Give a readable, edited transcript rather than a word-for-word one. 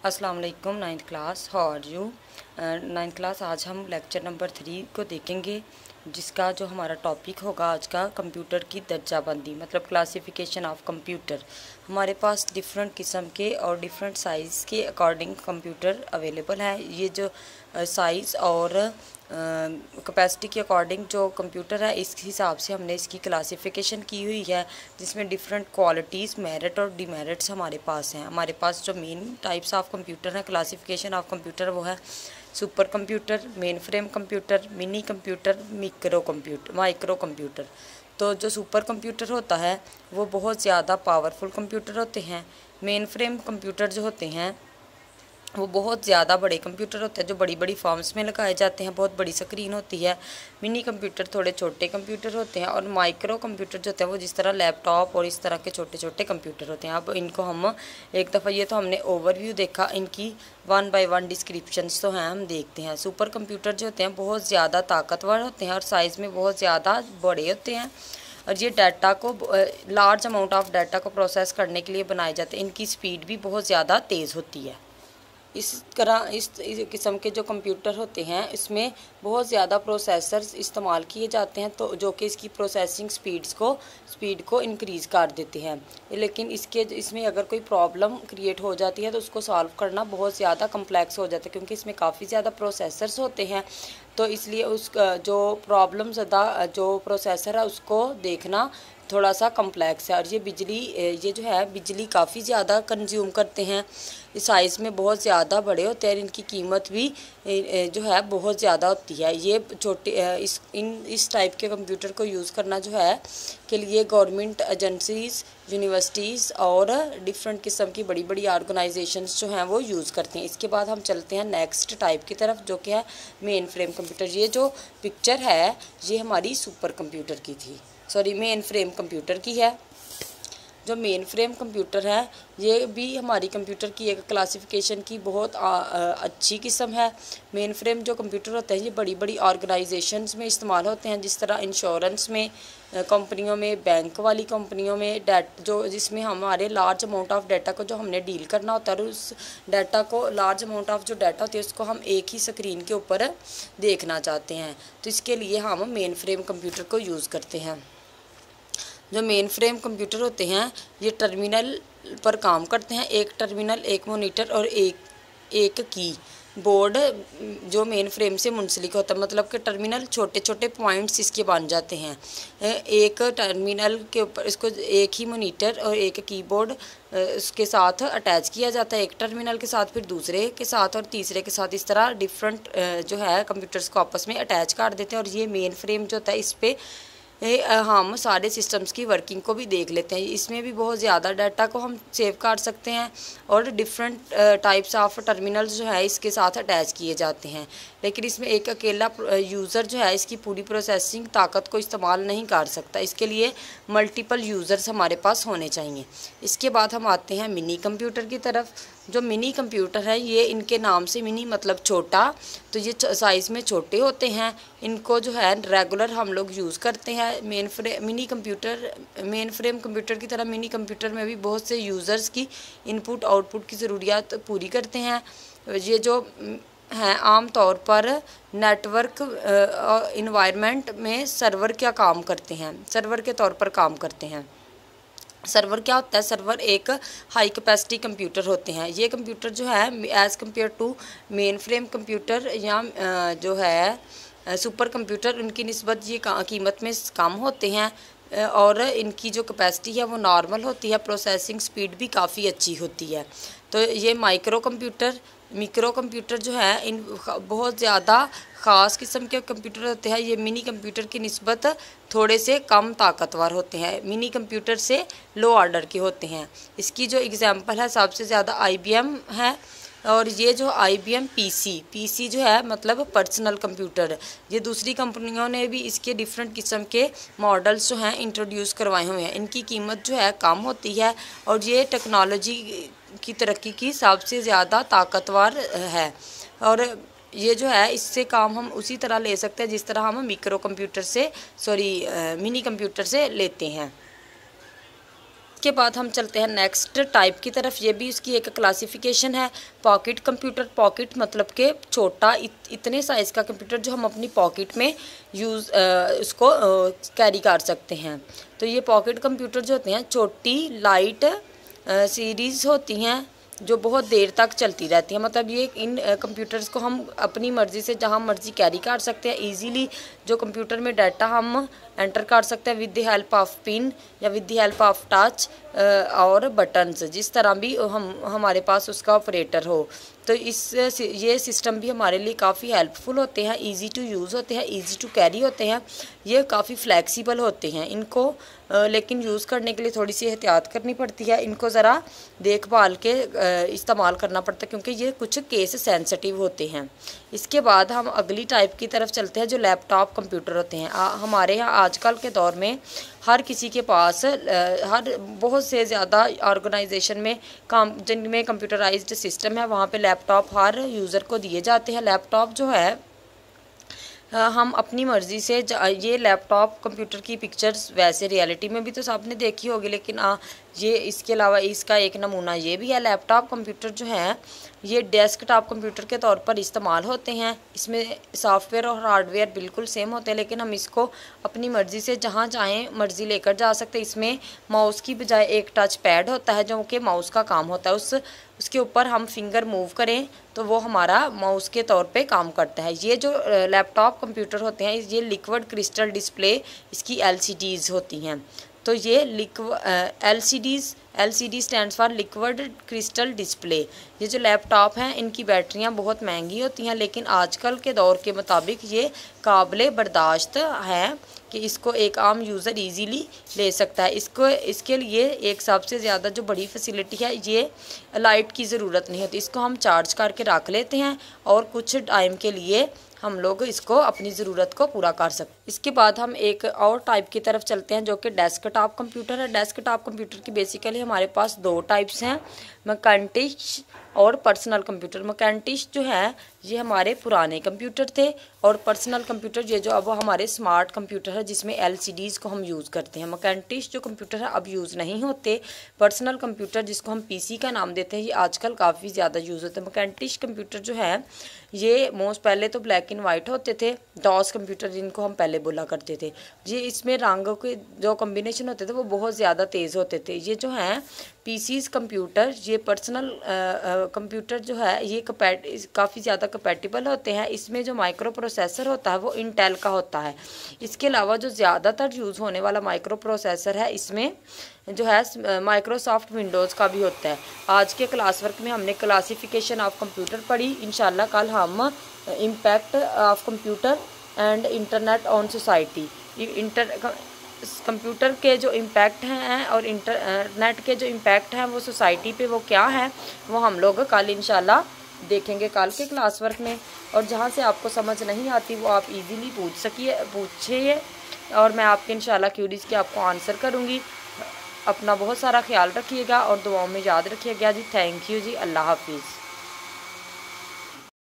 अस्सलाम वालेकुम। Ninth class, how are you. Ninth class, आज हम लेक्चर नंबर 3 को देखेंगे, जिसका जो हमारा टॉपिक होगा आज का कंप्यूटर की दर्जाबंदी, मतलब क्लासिफिकेशन ऑफ कंप्यूटर। हमारे पास डिफरेंट किस्म के और डिफरेंट साइज़ के अकॉर्डिंग कंप्यूटर अवेलेबल हैं। ये जो साइज़ और कैपेसिटी के अकॉर्डिंग जो कंप्यूटर है, इस हिसाब से हमने इसकी क्लासिफिकेशन की हुई है, जिसमें डिफरेंट क्वालिटीज़, मेरिट और डिमेरिट्स हमारे पास हैं। हमारे पास जो मेन टाइप्स ऑफ कंप्यूटर हैं, क्लासिफिकेशन ऑफ कंप्यूटर, वो है super computer, main frame computer, mini computer, micro computer. तो जो सुपर कंप्यूटर होता है वो बहुत ज़्यादा पावरफुल कंप्यूटर होते हैं। मेन फ्रेम कंप्यूटर जो होते हैं वो बहुत ज़्यादा बड़े कंप्यूटर होते हैं, जो बड़ी बड़ी फॉर्म्स में लगाए जाते हैं, बहुत बड़ी स्क्रीन होती है। मिनी कंप्यूटर थोड़े छोटे कंप्यूटर होते हैं, और माइक्रो कंप्यूटर जो होते हैं वो जिस तरह लैपटॉप और इस तरह के छोटे छोटे कंप्यूटर होते हैं। अब इनको हम एक दफ़ा, ये तो हमने ओवरव्यू देखा, इनकी 1 बाय 1 डिस्क्रिप्शंस तो हैं, हम देखते हैं। सुपर कंप्यूटर जो होते हैं बहुत ज़्यादा ताकतवर होते हैं और साइज़ में बहुत ज़्यादा बड़े होते हैं, और ये डाटा को, लार्ज अमाउंट ऑफ डाटा को प्रोसेस करने के लिए बनाए जाते हैं। इनकी स्पीड भी बहुत ज़्यादा तेज़ होती है। इस किस्म के जो कंप्यूटर होते हैं, इसमें बहुत ज़्यादा प्रोसेसर्स इस्तेमाल किए जाते हैं, तो जो कि इसकी प्रोसेसिंग स्पीड को इंक्रीज़ कर देते हैं। लेकिन इसमें अगर कोई प्रॉब्लम क्रिएट हो जाती है तो उसको सॉल्व करना बहुत ज़्यादा कम्प्लेक्स हो जाता है, क्योंकि इसमें काफ़ी ज़्यादा प्रोसेसर्स होते हैं। तो इसलिए जो प्रॉब्लम ज़्यादा जो प्रोसेसर है उसको देखना थोड़ा सा कम्प्लेक्स है। और ये जो है बिजली काफ़ी ज़्यादा कंज्यूम करते हैं, साइज़ में बहुत ज़्यादा बड़े होते हैं, इनकी कीमत भी जो है बहुत ज़्यादा होती है। ये छोटे इस टाइप के कंप्यूटर को यूज़ करना जो है के लिए गवर्नमेंट एजेंसीज़, यूनिवर्सिटीज़ और डिफरेंट किस्म की बड़ी बड़ी ऑर्गेनाइजेशंस जो हैं वो यूज़ करती हैं। इसके बाद हम चलते हैं नेक्स्ट टाइप की तरफ, जो कि है मेन फ्रेम कंप्यूटर। ये जो पिक्चर है ये हमारी सुपर कंप्यूटर की थी, मेन फ्रेम कंप्यूटर की है। जो मेन फ्रेम कंप्यूटर है ये भी हमारी कंप्यूटर की एक क्लासिफिकेशन की बहुत अच्छी किस्म है। मेन फ्रेम जो कंप्यूटर होते हैं ये बड़ी बड़ी ऑर्गेनाइजेशंस में इस्तेमाल होते हैं, जिस तरह इंश्योरेंस में, कंपनियों में, बैंक वाली कंपनियों में, जिसमें हमारे लार्ज अमाउंट ऑफ डाटा को जो हमने डील करना होता है, उस डाटा को, लार्ज अमाउंट ऑफ जो डाटा होती है उसको हम एक ही स्क्रीन के ऊपर देखना चाहते हैं, तो इसके लिए हम मेन फ्रेम कंप्यूटर को यूज़ करते हैं। जो मेन फ्रेम कंप्यूटर होते हैं ये टर्मिनल पर काम करते हैं, एक टर्मिनल, एक मॉनिटर और एक की बोर्ड जो मेन फ्रेम से मुंसलिक होता है। मतलब कि टर्मिनल छोटे छोटे पॉइंट्स इसके बन जाते हैं। एक टर्मिनल के ऊपर इसको एक ही मॉनिटर और एक कीबोर्ड उसके साथ अटैच किया जाता है, एक टर्मिनल के साथ, फिर दूसरे के साथ और तीसरे के साथ। इस तरह डिफरेंट जो है कंप्यूटर्स को आपस में अटैच कर देते हैं। और ये मेन फ्रेम जो होता है इस पर हम सारे सिस्टम्स की वर्किंग को भी देख लेते हैं। इसमें भी बहुत ज़्यादा डाटा को हम सेव कर सकते हैं, और डिफरेंट टाइप्स ऑफ टर्मिनल्स जो है इसके साथ अटैच किए जाते हैं। लेकिन इसमें एक अकेला यूज़र जो है इसकी पूरी प्रोसेसिंग ताकत को इस्तेमाल नहीं कर सकता, इसके लिए मल्टीपल यूज़र्स हमारे पास होने चाहिए। इसके बाद हम आते हैं मिनी कंप्यूटर की तरफ। जो मिनी कंप्यूटर है ये, इनके नाम से मिनी मतलब छोटा, तो ये साइज़ में छोटे होते हैं। इनको जो है रेगुलर हम लोग यूज़ करते हैं। मेन फ्रेम कंप्यूटर की तरह मिनी कंप्यूटर में भी बहुत से यूज़र्स की इनपुट आउटपुट की ज़रूरियात पूरी करते हैं। ये जो हैं आम तौर पर नेटवर्क इन्वायरमेंट में सर्वर क्या काम करते हैं, सर्वर के तौर पर काम करते हैं। सर्वर क्या होता है? सर्वर एक हाई कैपेसिटी कंप्यूटर होते हैं। ये कंप्यूटर जो है as compare to mainframe computer या जो है सुपर कंप्यूटर, उनकी निस्बत ये कीमत में कम होते हैं, और इनकी जो कैपेसिटी है वो नॉर्मल होती है। प्रोसेसिंग स्पीड भी काफ़ी अच्छी होती है। तो ये मिक्रो कंप्यूटर जो है इन बहुत ज़्यादा ख़ास किस्म के कंप्यूटर होते हैं। ये मिनी कंप्यूटर की निस्बत थोड़े से कम ताकतवर होते हैं, मिनी कंप्यूटर से लो ऑर्डर के होते हैं। इसकी जो एग्जांपल है सबसे ज़्यादा IBM है, और ये जो IBM PC जो है मतलब पर्सनल कंप्यूटर, ये दूसरी कंपनियों ने भी इसके डिफरेंट किस्म के मॉडल्स जो हैं इंट्रोड्यूस करवाए हुए हैं। इनकी कीमत जो है कम होती है, और ये टेक्नोलॉजी की तरक्की की सबसे ज़्यादा ताकतवर है। और ये जो है इससे काम हम उसी तरह ले सकते हैं जिस तरह हम मिनी कंप्यूटर से लेते हैं। इसके बाद हम चलते हैं नेक्स्ट टाइप की तरफ। ये भी इसकी एक क्लासिफिकेशन है। पॉकेट कंप्यूटर, पॉकेट मतलब कि छोटा, इतने साइज़ का कंप्यूटर जो हम अपनी पॉकेट में उसको कैरी कर सकते हैं। तो ये पॉकेट कंप्यूटर जो होते हैं छोटी लाइट सीरीज़ होती हैं जो बहुत देर तक चलती रहती है। मतलब ये इन कंप्यूटर्स को हम अपनी मर्ज़ी से जहाँ मर्ज़ी कैरी कर सकते हैं। इजीली जो कंप्यूटर में डाटा हम एंटर कर सकते हैं with the help of pin या with the help of touch और बटन्स, जिस तरह भी हमारे पास उसका ऑपरेटर हो। तो ये सिस्टम भी हमारे लिए काफ़ी हेल्पफुल होते हैं, इजी टू यूज़ होते हैं, इजी टू कैरी होते हैं। ये काफ़ी फ्लेक्सिबल होते हैं। इनको लेकिन यूज़ करने के लिए थोड़ी सी एहतियात करनी पड़ती है। इनको ज़रा देखभाल के इस्तेमाल करना पड़ता है क्योंकि ये कुछ केस सेंसिटिव होते हैं। इसके बाद हम अगली टाइप की तरफ चलते हैं जो लैपटॉप कंप्यूटर होते हैं। हमारे यहाँ आजकल के दौर में हर किसी के पास हर बहुत से ज़्यादा ऑर्गेनाइजेशन में काम जिनमें कंप्यूटराइज्ड सिस्टम है वहाँ पे लैपटॉप हर यूज़र को दिए जाते हैं। लैपटॉप जो है हम अपनी मर्ज़ी से ये लैपटॉप कंप्यूटर की पिक्चर्स वैसे रियलिटी में भी तो आपने देखी होगी, लेकिन ये इसके अलावा इसका एक नमूना ये भी है। लैपटॉप कंप्यूटर जो है ये डेस्कटॉप कंप्यूटर के तौर पर इस्तेमाल होते हैं। इसमें सॉफ्टवेयर और हार्डवेयर बिल्कुल सेम होते हैं, लेकिन हम इसको अपनी मर्ज़ी से जहाँ चाहें मर्ज़ी लेकर जा सकते हैं। इसमें माउस की बजाय एक टच पैड होता है जो कि माउस का काम होता है। उसके ऊपर हम फिंगर मूव करें तो वो हमारा माउस के तौर पे काम करता है। ये जो लैपटॉप कंप्यूटर होते हैं ये लिक्विड क्रिस्टल डिस्प्ले इसकी LCDs होती हैं। तो ये LCD stands for liquid crystal display. ये जो लैपटॉप हैं इनकी बैटरियां बहुत महंगी होती हैं, लेकिन आजकल के दौर के मुताबिक ये काबिल बर्दाश्त है कि इसको एक आम यूज़र इजीली ले सकता है। इसके लिए एक सबसे ज़्यादा जो बड़ी फैसिलिटी है ये लाइट की ज़रूरत नहीं होती। इसको हम चार्ज करके रख लेते हैं और कुछ टाइम के लिए हम लोग इसको अपनी ज़रूरत को पूरा कर सकते हैं। इसके बाद हम एक और टाइप की तरफ चलते हैं जो कि डेस्कटॉप कंप्यूटर है। डेस्कटॉप कंप्यूटर की बेसिकली हमारे पास दो टाइप्स हैं, मैकेंटिश और पर्सनल कंप्यूटर। मैकेंटिश जो है ये हमारे पुराने कंप्यूटर थे और पर्सनल कंप्यूटर ये जो अब हमारे स्मार्ट कंप्यूटर है जिसमें LCDs को हम यूज़ करते हैं। मैकेंटिश जो कंप्यूटर है अब यूज़ नहीं होते। पर्सनल कंप्यूटर जिसको हम PC का नाम देते हैं ये आजकल काफ़ी ज़्यादा यूज़ होते हैं। मैकेंटिश कंप्यूटर जो है ये मोस्ट पहले तो ब्लैक एंड वाइट होते थे, डॉस कंप्यूटर जिनको हम पहले बोला करते थे। ये इसमें रंगों के जो कॉम्बिनेशन होते थे वो बहुत ज़्यादा तेज़ होते थे। ये जो हैं PCs कंप्यूटर, ये पर्सनल कंप्यूटर जो है ये काफ़ी ज़्यादा कंपैटिबल होते हैं। इसमें जो माइक्रो प्रोसेसर होता है वो इंटेल का होता है। इसके अलावा जो ज़्यादातर यूज़ होने वाला माइक्रो प्रोसेसर है इसमें जो है माइक्रोसॉफ्ट विंडोज़ का भी होता है। आज के क्लास वर्क में हमने क्लासिफिकेशन ऑफ कंप्यूटर पढ़ी। इंशाल्लाह कल हम impact of computer and internet on society, computer के जो इम्पैक्ट हैं और इंटरनेट के जो इम्पैक्ट हैं वो सोसाइटी पे वो क्या है वो हम लोग कल इंशाल्लाह देखेंगे कल के क्लास वर्क में। और जहाँ से आपको समझ नहीं आती वो आप इजीली पूछिए और मैं आपके इंशाल्लाह क्यूरीज के आपको आंसर करूँगी। अपना बहुत सारा ख्याल रखिएगा और दुआओं में याद रखिएगा जी। थैंक यू जी। अल्लाह हाफिज़।